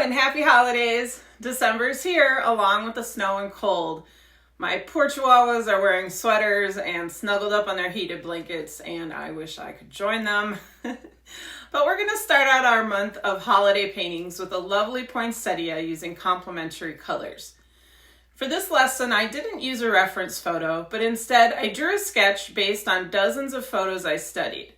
and happy holidays. December's here along with the snow and cold. My poor chihuahuas are wearing sweaters and snuggled up on their heated blankets, and I wish I could join them. But we're going to start out our month of holiday paintings with a lovely poinsettia using complementary colors. For this lesson, I didn't use a reference photo, but instead I drew a sketch based on dozens of photos I studied.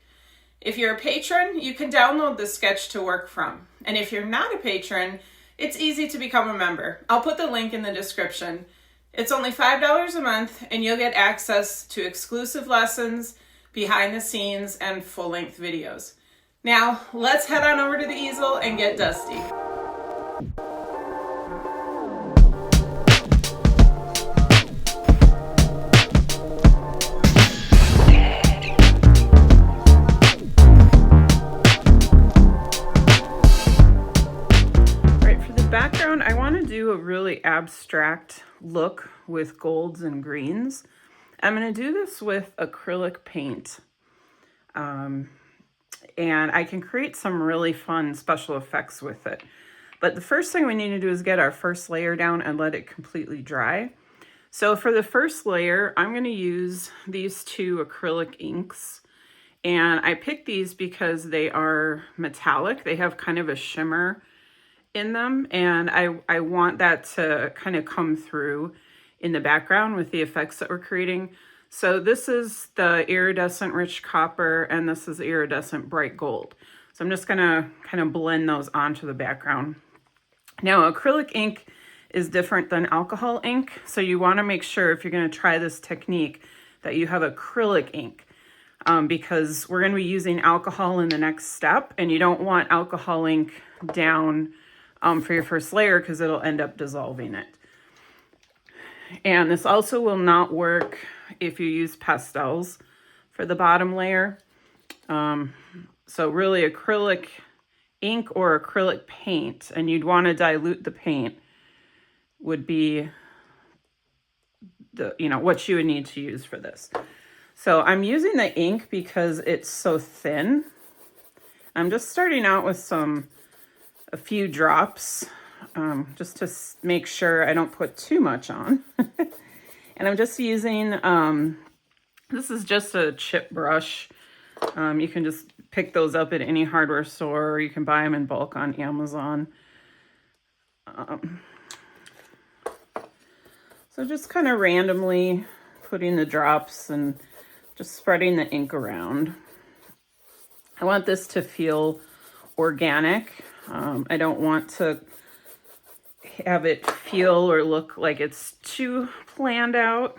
If you're a patron, you can download this sketch to work from. And if you're not a patron, it's easy to become a member. I'll put the link in the description. It's only $5 a month, and you'll get access to exclusive lessons, behind the scenes, and full-length videos. Now, let's head on over to the easel and get dusty. Background, I want to do a really abstract look with golds and greens. I'm going to do this with acrylic paint. And I can create some really fun special effects with it. But the first thing we need to do is get our first layer down and let it completely dry. So for the first layer, I'm going to use these two acrylic inks. And I picked these because they are metallic. They have kind of a shimmer in them, and I want that to kind of come through in the background with the effects that we're creating. So this is the iridescent rich copper, and this is iridescent bright gold. So I'm just gonna kind of blend those onto the background. Now, acrylic ink is different than alcohol ink, so you want to make sure if you're going to try this technique that you have acrylic ink, because we're going to be using alcohol in the next step, and you don't want alcohol ink down for your first layer because it'll end up dissolving it. And this also will not work if you use pastels for the bottom layer. So really acrylic ink or acrylic paint, and you'd want to dilute the paint, would be the, what you would need to use for this. So I'm using the ink because it's so thin. I'm just starting out with a few drops, just to make sure I don't put too much on. And I'm just using, this is just a chip brush. You can just pick those up at any hardware store, or you can buy them in bulk on Amazon. So just kind of randomly putting the drops and just spreading the ink around. I want this to feel organic. I don't want to have it feel or look like it's too planned out.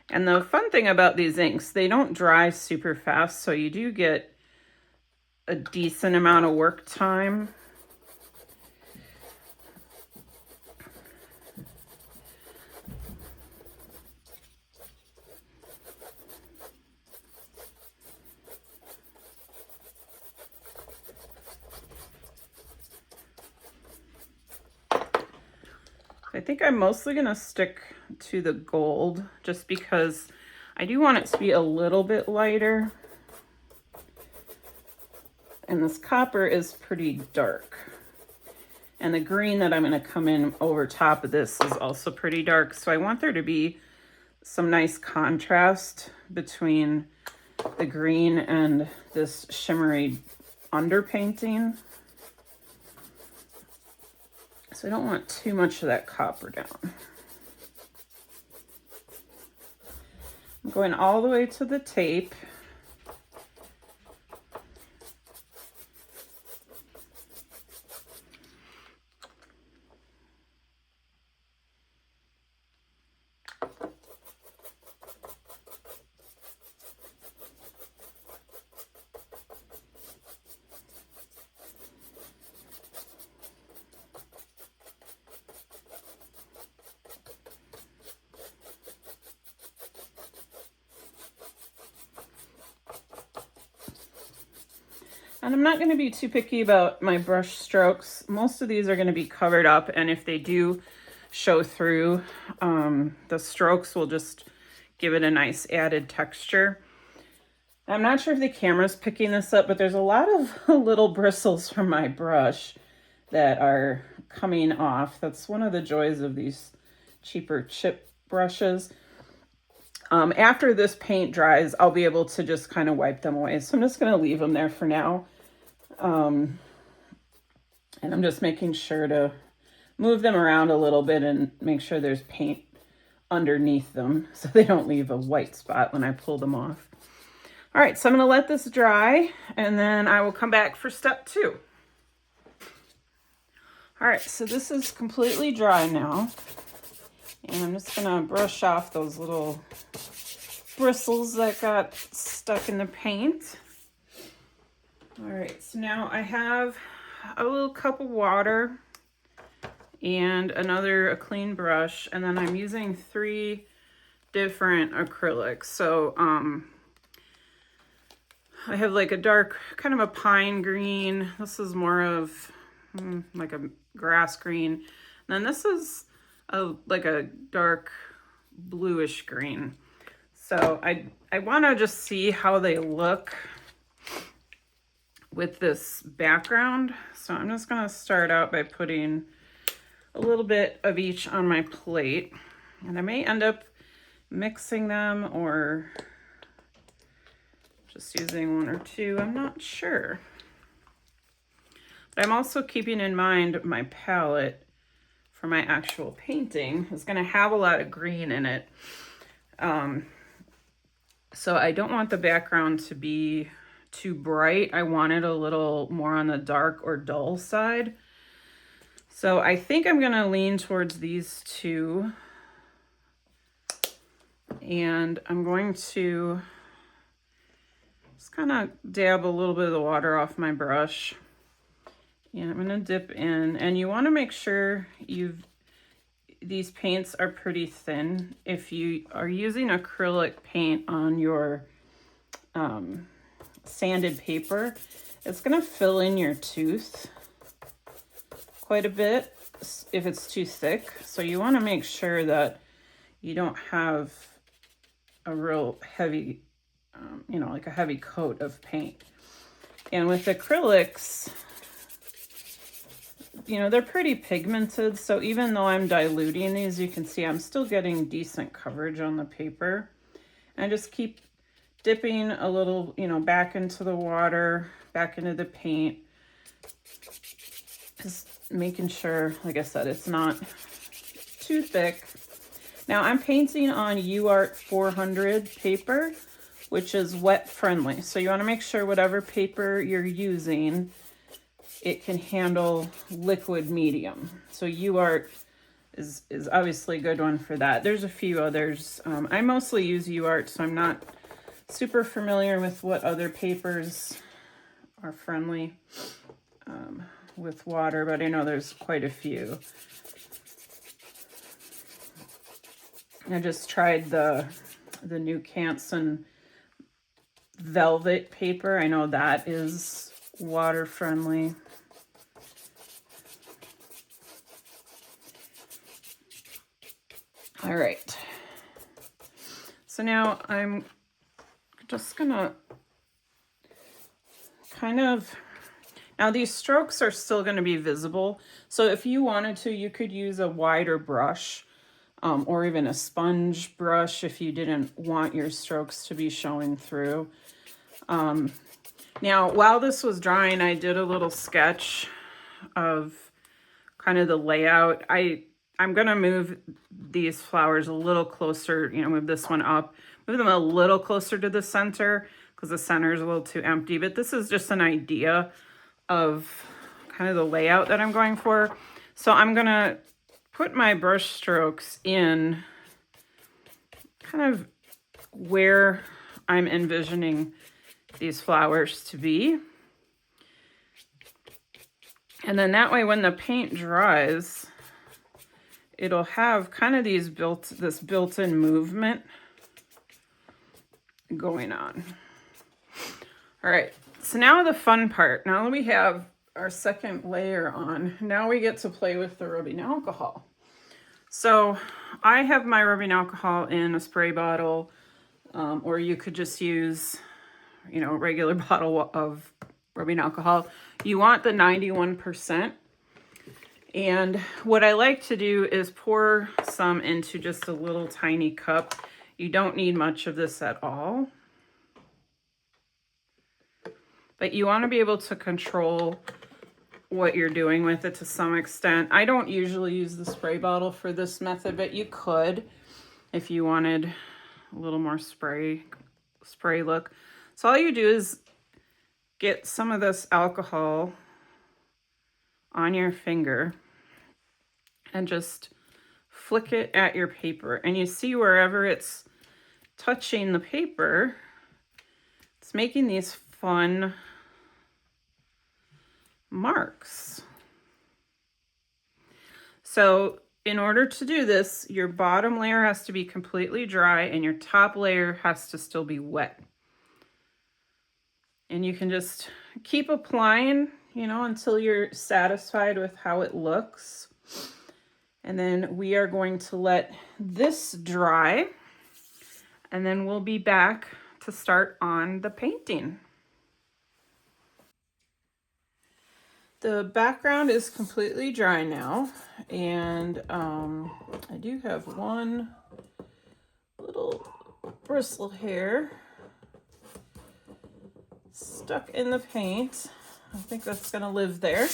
And the fun thing about these inks, they don't dry super fast, so you do get a decent amount of work time. I think I'm mostly going to stick to the gold just because I do want it to be a little bit lighter. And this copper is pretty dark. And the green that I'm going to come in over top of this is also pretty dark. So I want there to be some nice contrast between the green and this shimmery underpainting. So I don't want too much of that copper down. I'm going all the way to the tape. And I'm not going to be too picky about my brush strokes. Most of these are going to be covered up, and if they do show through, the strokes will just give it a nice added texture. I'm not sure if the camera's picking this up, but there's a lot of little bristles from my brush that are coming off. That's one of the joys of these cheaper chip brushes. After this paint dries, I'll be able to just kind of wipe them away. So I'm just going to leave them there for now. And I'm just making sure to move them around a little bit and make sure there's paint underneath them so they don't leave a white spot when I pull them off. All right, so I'm going to let this dry and then I will come back for step 2. All right, so this is completely dry now. And I'm just going to brush off those little bristles that got stuck in the paint. All right, so now I have a little cup of water and a clean brush, and then I'm using 3 different acrylics. So I have like a dark, kind of a pine green. This is more of like a grass green. And then this is like a dark bluish green. So I want to just see how they look with this background. So I'm just going to start out by putting a little bit of each on my plate. And I may end up mixing them or just using 1 or 2. I'm not sure. But I'm also keeping in mind my palette for my actual painting is going to have a lot of green in it. So I don't want the background to be too bright. I want it a little more on the dark or dull side. So I think I'm going to lean towards these 2. And I'm going to just kind of dab a little bit of the water off my brush. And I'm going to dip in. And you want to make sure these paints are pretty thin. If you are using acrylic paint on your sanded paper, it's going to fill in your tooth quite a bit if it's too thick. So you want to make sure that you don't have a real heavy, like a heavy coat of paint. And with acrylics, they're pretty pigmented. So even though I'm diluting these, you can see I'm still getting decent coverage on the paper. And I just keep dipping a little, back into the water, back into the paint. Just making sure, like I said, it's not too thick. Now I'm painting on UArt 400 paper, which is wet friendly. So you want to make sure whatever paper you're using, it can handle liquid medium. So UArt is obviously a good one for that. There's a few others. I mostly use UArt, so I'm not super familiar with what other papers are friendly with water, but I know there's quite a few. I just tried the new Canson velvet paper. I know that is water friendly. All right. So now I'm just gonna now these strokes are still going to be visible. So if you wanted to, you could use a wider brush or even a sponge brush if you didn't want your strokes to be showing through. Now, while this was drying, I did a little sketch of kind of the layout. I'm going to move these flowers a little closer, move this one up, move them a little closer to the center because the center is a little too empty. But this is just an idea of kind of the layout that I'm going for. So I'm going to put my brush strokes in kind of where I'm envisioning these flowers to be. And then that way when the paint dries, it'll have kind of this built-in movement going on. All right, so now the fun part. Now that we have our second layer on, now we get to play with the rubbing alcohol. So I have my rubbing alcohol in a spray bottle, or you could just use you know, regular bottle of rubbing alcohol. You want the 91%. And what I like to do is pour some into just a little tiny cup. You don't need much of this at all. But you want to be able to control what you're doing with it to some extent. I don't usually use the spray bottle for this method, but you could if you wanted a little more spray look. So all you do is get some of this alcohol on your finger and just flick it at your paper. And you see wherever it's touching the paper, it's making these fun marks. So in order to do this, your bottom layer has to be completely dry and your top layer has to still be wet. And you can just keep applying, you know, until you're satisfied with how it looks. And then we are going to let this dry, and then we'll be back to start on the painting. The background is completely dry now, and I do have one little bristle hair stuck in the paint. I think that's gonna live there.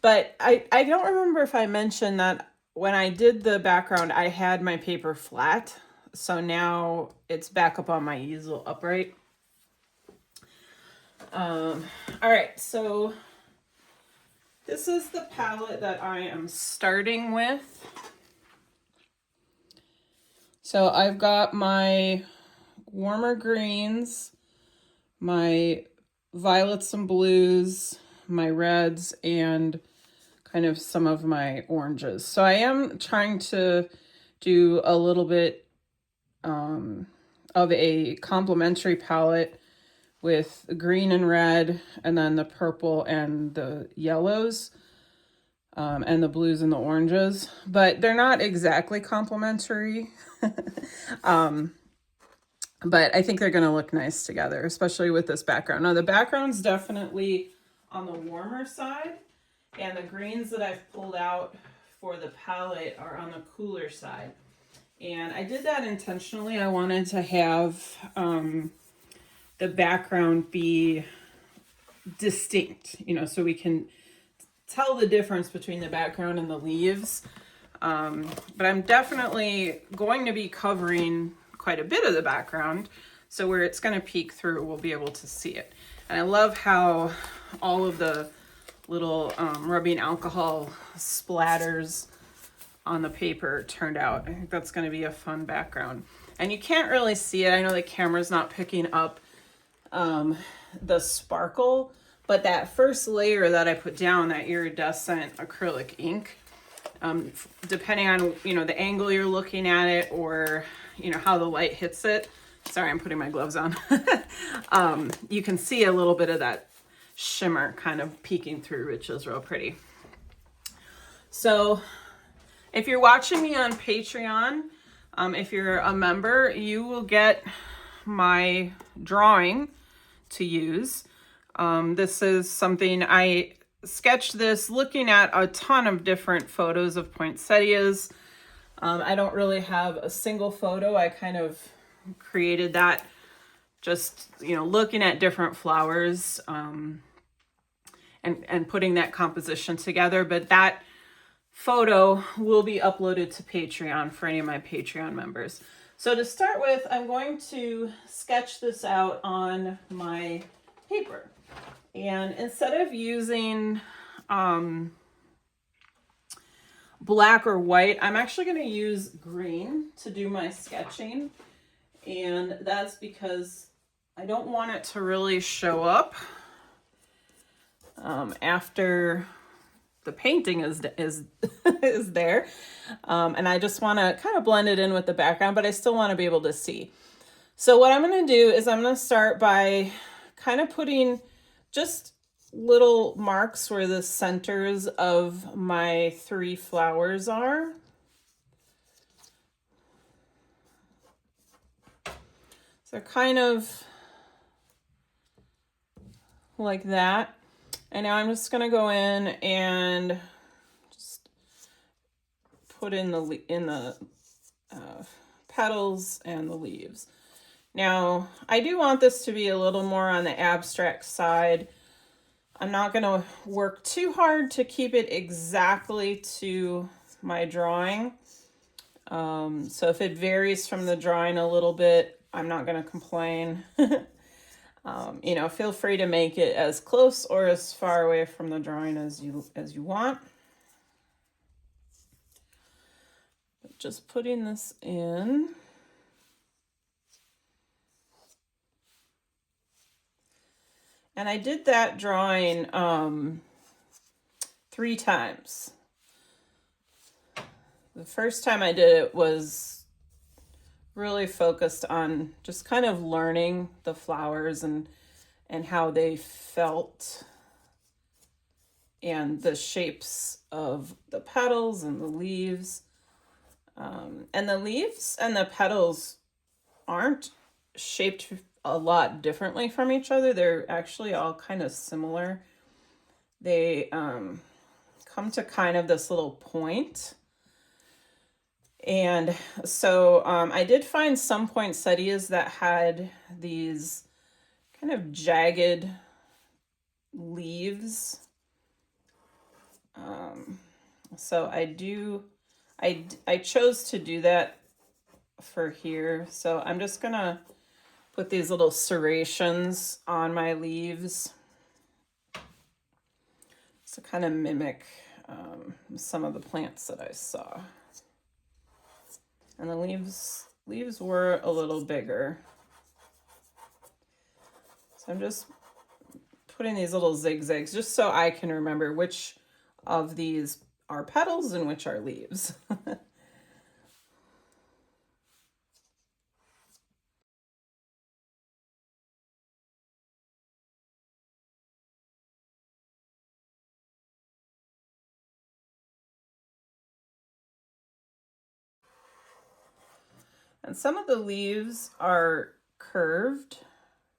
But I don't remember if I mentioned that when I did the background, I had my paper flat. So now it's back up on my easel upright. All right, so this is the palette that I am starting with. So I've got my warmer greens, my violets and blues, my reds, and kind of some of my oranges. So I am trying to do a little bit of a complementary palette with green and red, and then the purple and the yellows, and the blues and the oranges, but they're not exactly complementary. But I think they're going to look nice together, especially with this background. Now the background's definitely on the warmer side, and the greens that I've pulled out for the palette are on the cooler side. And I did that intentionally. I wanted to have the background be distinct, you know, so we can tell the difference between the background and the leaves. But I'm definitely going to be covering quite a bit of the background, so where it's going to peek through, we'll be able to see it. And I love how all of the little rubbing alcohol splatters on the paper turned out. I think that's going to be a fun background. And you can't really see it. I know the camera's not picking up the sparkle, but that first layer that I put down, that iridescent acrylic ink, depending on, you know, the angle you're looking at it, or, you know, how the light hits it. Sorry, I'm putting my gloves on. You can see a little bit of that shimmer kind of peeking through, which is real pretty. So if you're watching me on Patreon, if you're a member, you will get my drawing to use. This is something I sketched this looking at a ton of different photos of poinsettias. I don't really have a single photo. I kind of created that just, you know, looking at different flowers, and putting that composition together. But that photo will be uploaded to Patreon for any of my Patreon members. So to start with, I'm going to sketch this out on my paper. And instead of using black or white, I'm actually going to use green to do my sketching. And that's because I don't want it to really show up after the painting is there. And I just want to kind of blend it in with the background, but I still want to be able to see. So what I'm going to do is I'm going to start by kind of putting just little marks where the centers of my 3 flowers are. So kind of like that. And now I'm just gonna go in and just put in the petals and the leaves. Now, I do want this to be a little more on the abstract side. I'm not going to work too hard to keep it exactly to my drawing. So if it varies from the drawing a little bit, I'm not going to complain. You know, feel free to make it as close or as far away from the drawing as you want. But just putting this in. And I did that drawing 3 times. The first time I did it was really focused on just kind of learning the flowers and how they felt and the shapes of the petals and the leaves. And the leaves and the petals aren't shaped a lot differently from each other. They're actually all kind of similar. They come to kind of this little point. And so I did find some poinsettias that had these kind of jagged leaves. So I chose to do that for here. So I'm just gonna put these little serrations on my leaves to kind of mimic some of the plants that I saw. And the leaves were a little bigger. So I'm just putting these little zigzags just so I can remember which of these are petals and which are leaves. And some of the leaves are curved.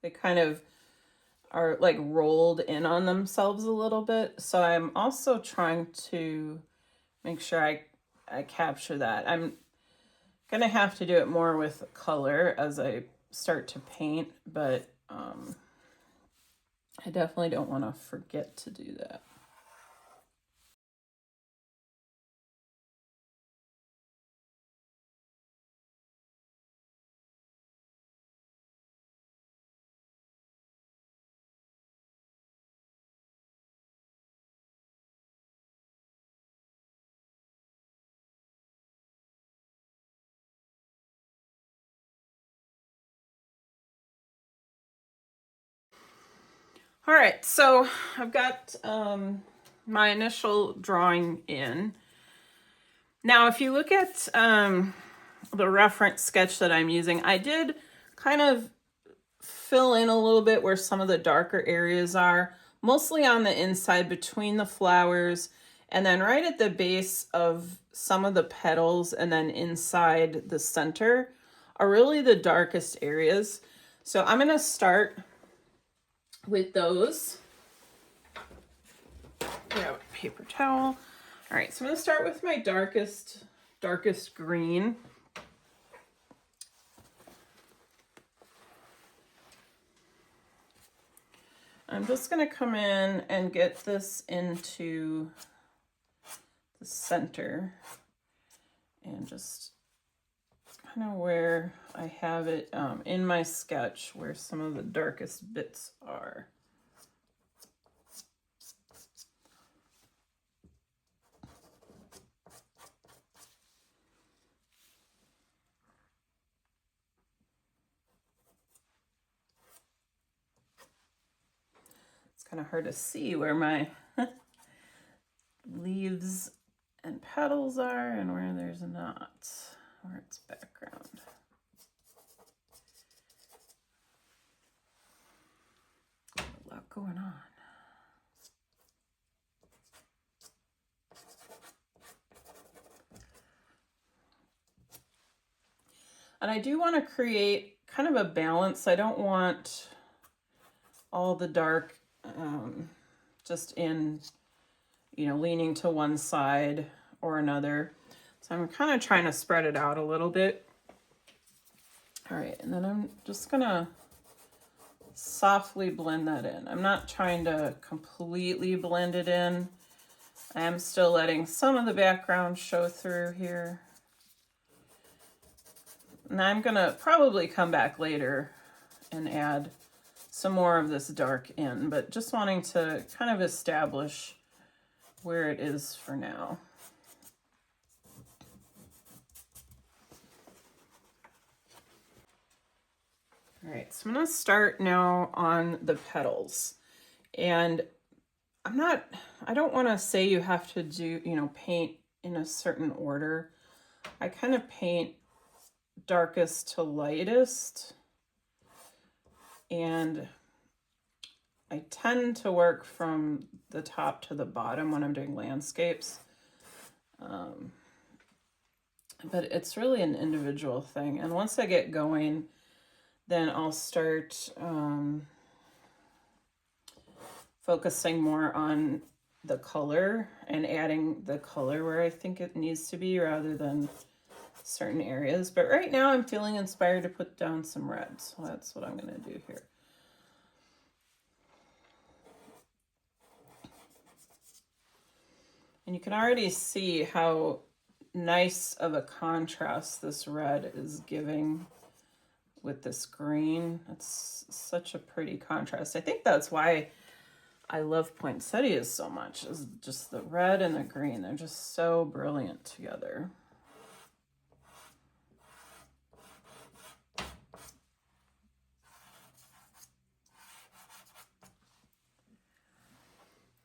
They kind of are like rolled in on themselves a little bit. So I'm also trying to make sure I capture that. I'm gonna have to do it more with color as I start to paint, but I definitely don't want to forget to do that. All right, so I've got my initial drawing in. Now, if you look at the reference sketch that I'm using, I did kind of fill in a little bit where some of the darker areas are, mostly on the inside between the flowers, and then right at the base of some of the petals, and then inside the center are really the darkest areas. So I'm going to start with those. Grab a paper towel. All right, so I'm going to start with my darkest green. I'm just going to come in and get this into the center and just kind of where I have it in my sketch, where some of the darkest bits are. It's kind of hard to see where my leaves and petals are and where there's not, where it's background. A lot going on. And I do want to create kind of a balance. I don't want all the dark just in, you know, leaning to one side or another. So I'm kind of trying to spread it out a little bit. All right, and then I'm just gonna softly blend that in. I'm not trying to completely blend it in. I am still letting some of the background show through here. And I'm gonna probably come back later and add some more of this dark in, but just wanting to kind of establish where it is for now. All right, so I'm gonna start now on the petals. And I don't wanna say you have to do, you know, paint in a certain order. I kind of paint darkest to lightest. And I tend to work from the top to the bottom when I'm doing landscapes. But it's really an individual thing. And once I get going, then I'll start focusing more on the color and adding the color where I think it needs to be rather than certain areas. But right now I'm feeling inspired to put down some red, so that's what I'm going to do here. And you can already see how nice of a contrast this red is giving with this green. It's such a pretty contrast. I think that's why I love poinsettias so much, is just the red and the green. They're just so brilliant together.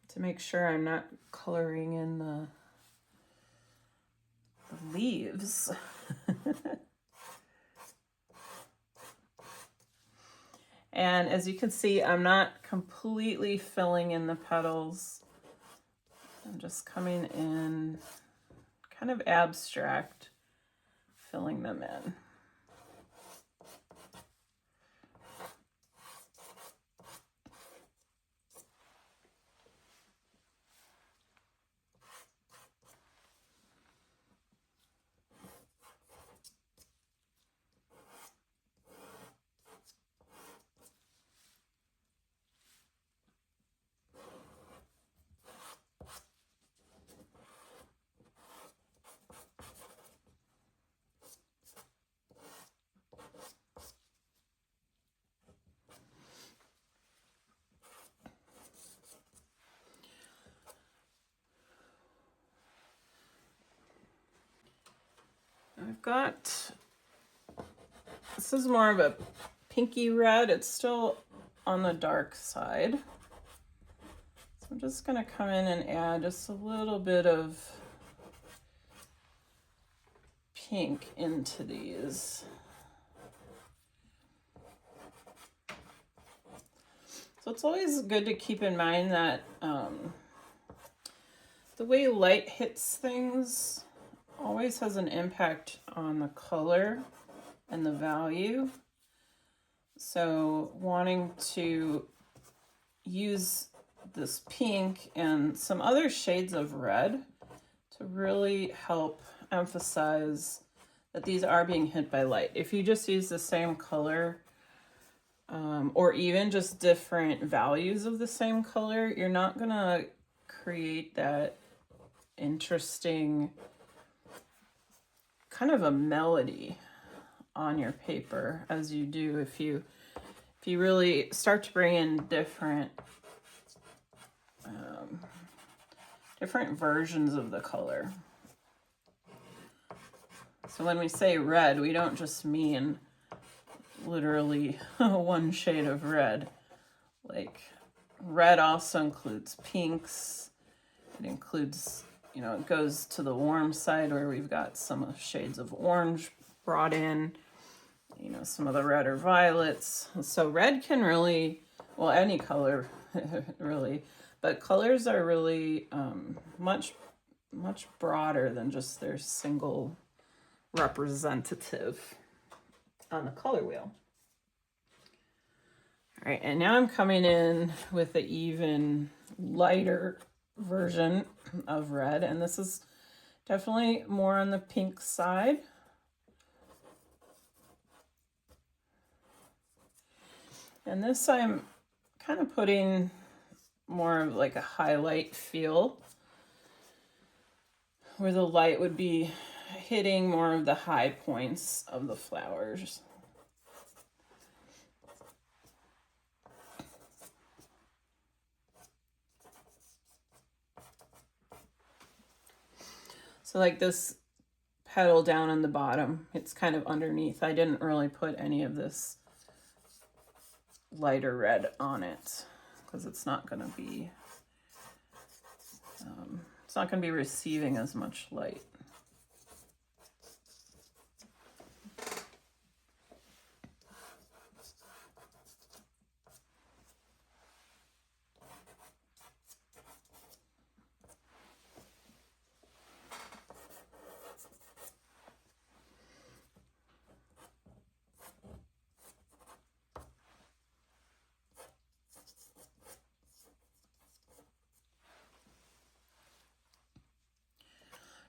To make sure I'm not coloring in the leaves. And as you can see, I'm not completely filling in the petals. I'm just coming in kind of abstract, filling them in. I've got, this is more of a pinky red. It's still on the dark side. So I'm just going to come in and add just a little bit of pink into these. So it's always good to keep in mind that the way light hits things always has an impact on the color and the value. So wanting to use this pink and some other shades of red to really help emphasize that these are being hit by light. If you just use the same color or even just different values of the same color, you're not gonna create that interesting kind of a melody on your paper as you do if you really start to bring in different versions of the color. So when we say red, we don't just mean literally one shade of red. Like, red also includes pinks. It includes, you know, it goes to the warm side where we've got some shades of orange brought in, you know, some of the red or violets. So red can really, well, any color really, but colors are really much broader than just their single representative on the color wheel. All right, and now I'm coming in with the even lighter version of red, and this is definitely more on the pink side. And this I'm kind of putting more of like a highlight feel, where the light would be hitting more of the high points of the flowers. So like this petal down on the bottom, it's kind of underneath. I didn't really put any of this lighter red on it because it's not going to be receiving as much light.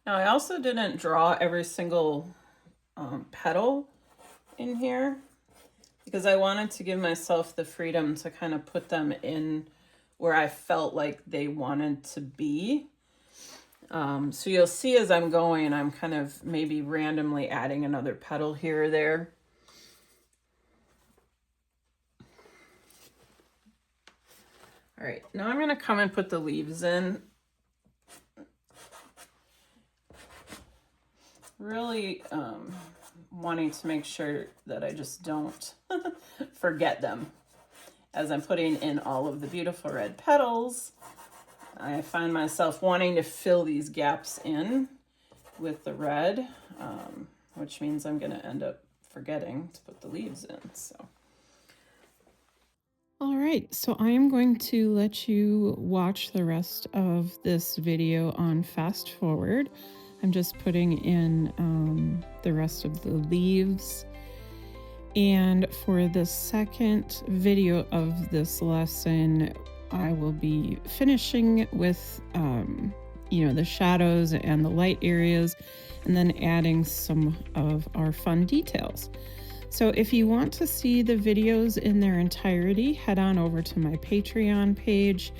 Now I also didn't draw every single petal in here because I wanted to give myself the freedom to kind of put them in where I felt like they wanted to be. So you'll see as I'm going, I'm kind of maybe randomly adding another petal here or there. All right, now I'm going to come and put the leaves in. Really wanting to make sure that I just don't forget them. As I'm putting in all of the beautiful red petals, I find myself wanting to fill these gaps in with the red, which means I'm going to end up forgetting to put the leaves in. So. All right, so I am going to let you watch the rest of this video on fast forward. I'm just putting in the rest of the leaves. And for the second video of this lesson, I will be finishing with, the shadows and the light areas, and then adding some of our fun details. So if you want to see the videos in their entirety, head on over to my Patreon page.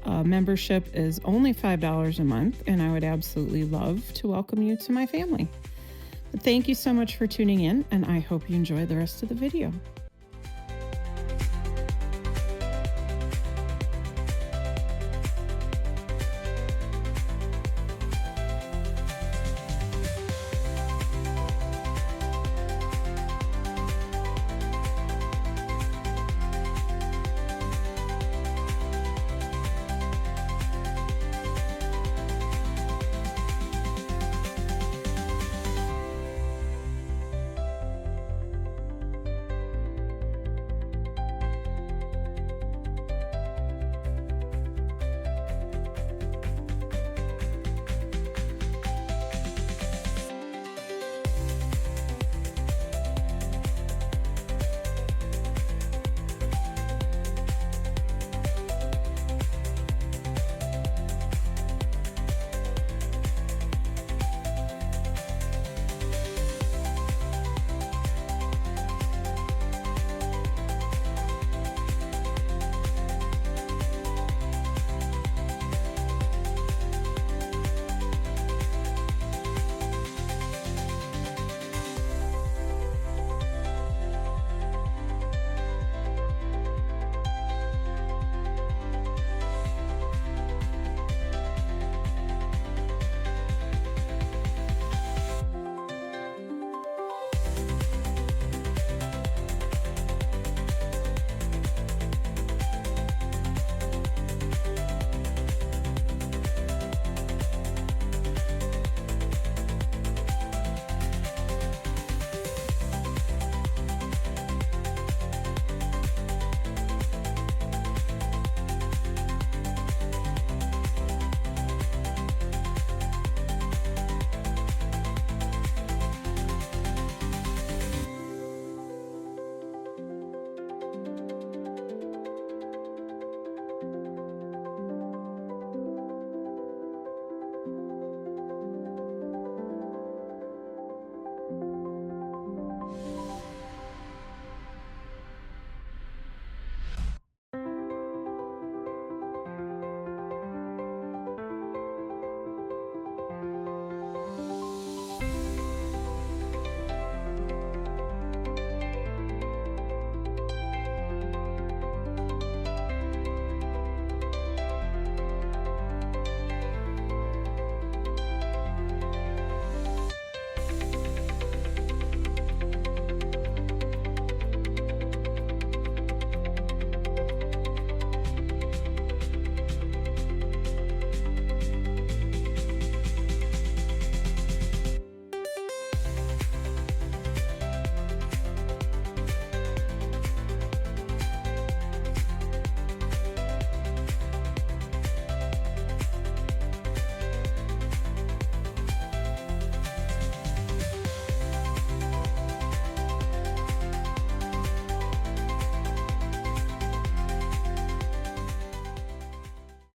Membership is only $5 a month, and I would absolutely love to welcome you to my family. But thank you so much for tuning in, and I hope you enjoy the rest of the video.